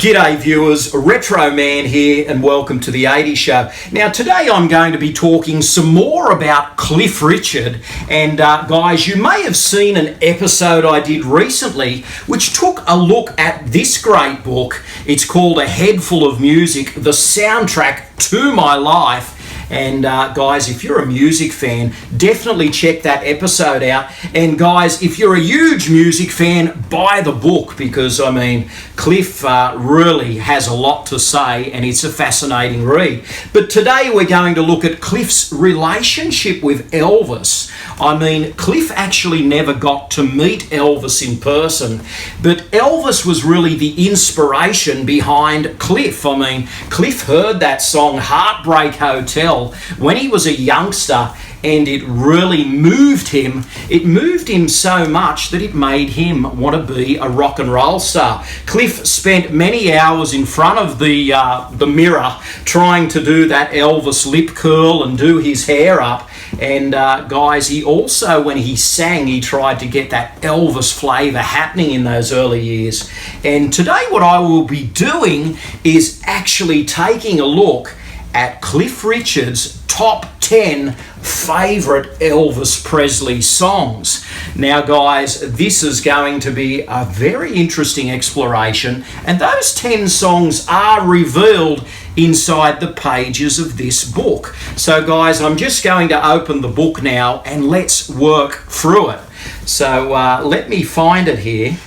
G'day viewers, Retro Man here and welcome to the 80s Show. Now today I'm going to be talking some more about Cliff Richard, and guys, you may have seen an episode I did recently which took a look at this great book. It's called A Head Full of Music, the soundtrack to my life. And guys, if you're a music fan, definitely check that episode out. And guys, if you're a huge music fan, buy the book because, I mean, Cliff really has a lot to say and it's a fascinating read. But today we're going to look at Cliff's relationship with Elvis. I mean, Cliff actually never got to meet Elvis in person, but Elvis was really the inspiration behind Cliff. I mean, Cliff heard that song Heartbreak Hotel when he was a youngster, and it really moved him. It moved him so much that it made him want to be a rock and roll star. Cliff spent many hours in front of the mirror trying to do that Elvis lip curl and do his hair up. And guys, he also, when he sang, he tried to get that Elvis flavour happening in those early years. And today what I will be doing is actually taking a look at Cliff Richard's top 10 favourite Elvis Presley songs. Now guys, this is going to be a very interesting exploration, and those 10 songs are revealed inside the pages of this book. So guys, I'm just going to open the book now and let's work through it. So let me find it here,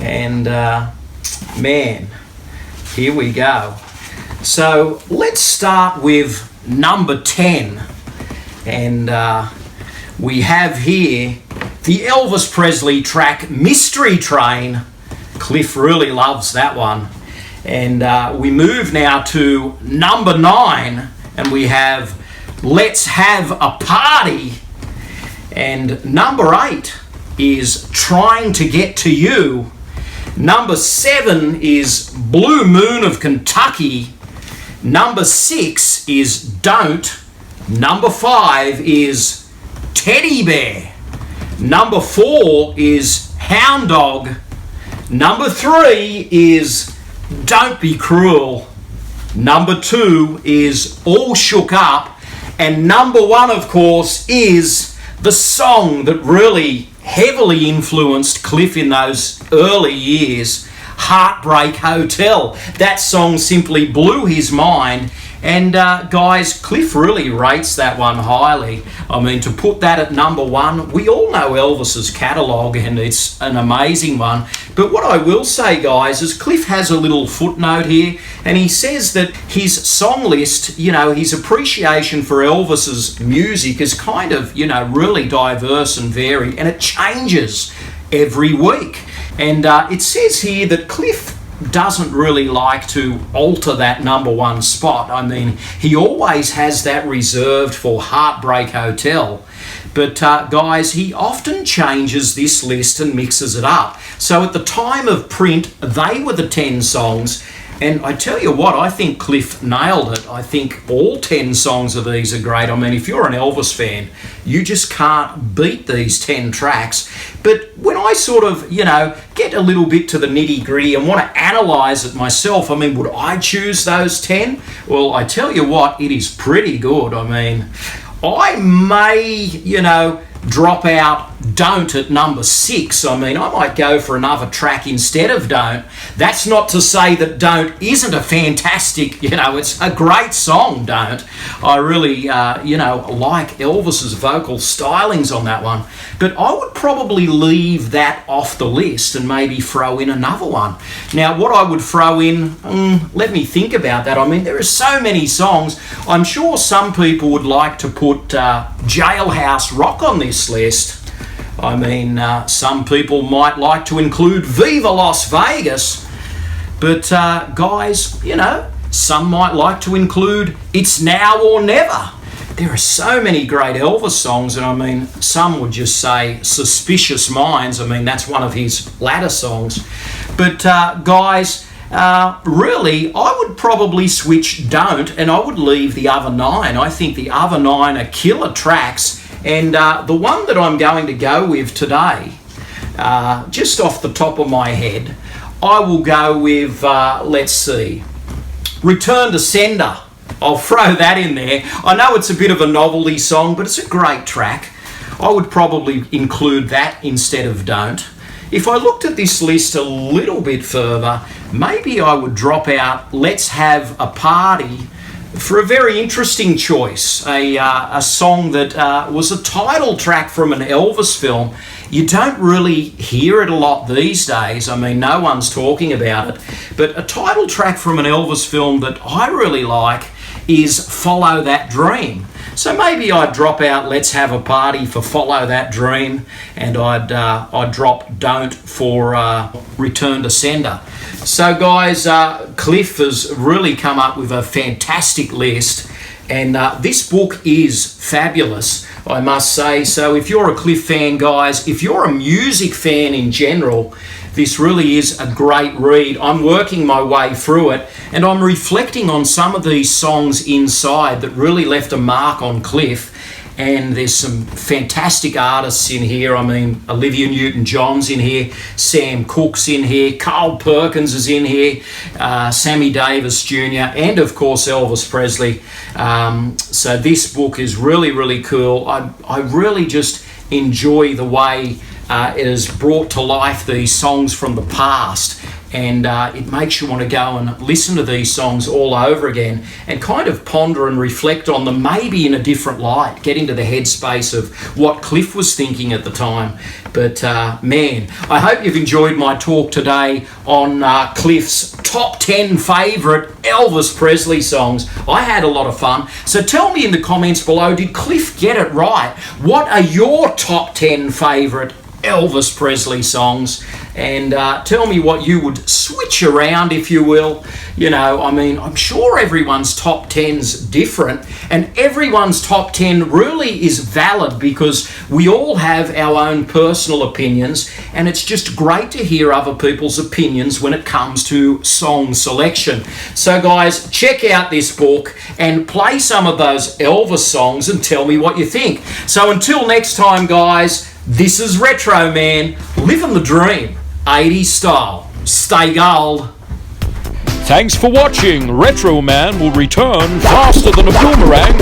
and man, here we go. So let's start with number 10, and we have here the Elvis Presley track Mystery Train. Cliff really loves that one. And we move now to number 9, and we have Let's Have a Party. And number 8 is Trying to Get to You. Number 7 is Blue Moon of Kentucky. Number 6 is Don't. Number 5 is Teddy Bear. Number 4 is Hound Dog. Number 3 is Don't Be Cruel. Number 2 is All Shook Up. And number 1, of course, is the song that really heavily influenced Cliff in those early years, Heartbreak Hotel. That song simply blew his mind, and guys, Cliff really rates that one highly. I mean, to put that at number 1, we all know Elvis's catalogue and it's an amazing one. But what I will say, guys, is Cliff has a little footnote here, and he says that his song list, you know, his appreciation for Elvis's music is kind of, you know, really diverse and varied, and it changes every week. And it says here that Cliff doesn't really like to alter that number 1 spot. I mean, he always has that reserved for Heartbreak Hotel. But guys, he often changes this list and mixes it up. So at the time of print, they were the 10 songs. And I tell you what, I think Cliff nailed it. I think all 10 songs of these are great. I mean, if you're an Elvis fan, you just can't beat these 10 tracks. But when I sort of, you know, get a little bit to the nitty-gritty and want to analyse it myself, I mean, would I choose those 10? Well, I tell you what, it is pretty good. I mean, I may, you know, drop out Don't at number 6. I mean, I might go for another track instead of Don't. That's not to say that Don't isn't a fantastic, you know, it's a great song, Don't. I really, you know, like Elvis's vocal stylings on that one. But I would probably leave that off the list and maybe throw in another one. Now, what I would throw in, let me think about that. I mean, there are so many songs. I'm sure some people would like to put Jailhouse Rock on this list. I mean, some people might like to include Viva Las Vegas, but guys, you know, some might like to include It's Now or Never. There are so many great Elvis songs, and I mean, some would just say Suspicious Minds. I mean, that's one of his latter songs. But guys, really, I would probably switch Don't, and I would leave the other 9. I think the other 9 are killer tracks. And the one that I'm going to go with today, just off the top of my head, I will go with, let's see, Return to Sender. I'll throw that in there. I know it's a bit of a novelty song, but it's a great track. I would probably include that instead of Don't. If I looked at this list a little bit further, maybe I would drop out Let's Have a Party for a very interesting choice, a song that was a title track from an Elvis film. You don't really hear it a lot these days. I mean, no one's talking about it. But a title track from an Elvis film that I really like is Follow That Dream. So maybe I'd drop out Let's Have a Party for Follow That Dream, and I'd drop Don't for Return to Sender. So guys, Cliff has really come up with a fantastic list, and this book is fabulous, I must say. So if you're a Cliff fan, guys, if you're a music fan in general, this really is a great read. I'm working my way through it, and I'm reflecting on some of these songs inside that really left a mark on Cliff. And there's some fantastic artists in here. I mean, Olivia Newton-John's in here, Sam Cooke's in here, Carl Perkins is in here, Sammy Davis Jr., and of course Elvis Presley. So this book is really, really cool. I really just enjoy the way it has brought to life these songs from the past, and it makes you want to go and listen to these songs all over again and kind of ponder and reflect on them, maybe in a different light, get into the headspace of what Cliff was thinking at the time. But man, I hope you've enjoyed my talk today on Cliff's top 10 favourite Elvis Presley songs. I had a lot of fun. So tell me in the comments below, did Cliff get it right? What are your top 10 favourite Elvis Presley songs? And tell me what you would switch around, if you will. You know, I mean, I'm sure everyone's top 10's different, and everyone's top 10 really is valid because we all have our own personal opinions, and it's just great to hear other people's opinions when it comes to song selection. So guys, check out this book and play some of those Elvis songs and tell me what you think. So until next time, guys, this is Retro Man, living the dream, 80s style. Stay gold. Thanks for watching. Retro Man will return faster than a boomerang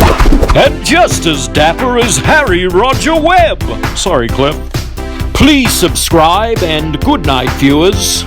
and just as dapper as Harry Roger Webb. Sorry, Cliff. Please subscribe and good night, viewers.